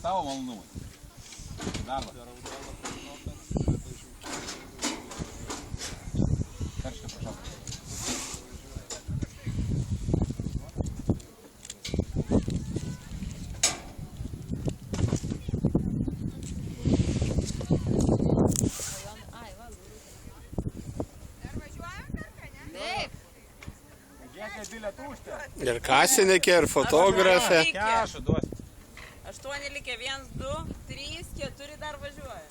tavo malonumai. Darbas. Karškia, prašau. Ir kasininkė, ir fotografė. 8 likę, 1, 2, 3, 4 dar važiuoja.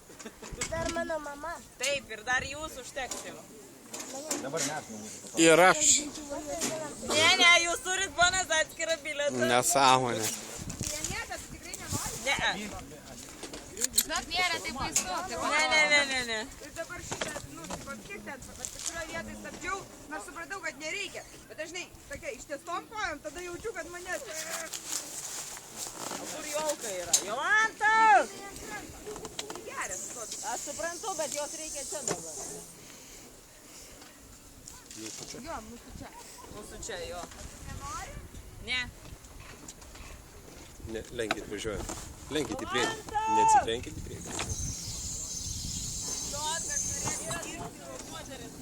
Dar mano mama. Taip, ir dar jūs užteksim. Dabar mes nuvažiuosim. Ir aš. Ne, jūs turit ponas atskirą bilietą. Nesąmonė. Ne. Žinok, nėra taip baisu. Ne. Ir dabar šitą, kiek ten, kažkurioje vietoje stabdžiau, nors supratau, kad nereikia. Bet dažnai tokia ištiestom kojom, tada jaučiu, kad manęs... Kur Jolka yra? Jolanta! Geras, koks. Aš suprantu, bet jos reikia čia dabar. Jo, mūsų čia. Mūsų čia, jo. Nenori? Ne. Ne, lenkit važiuoja. Lenkit į priekį. Neatsitrenkit į priekį. Jo, kad norėtų moteris.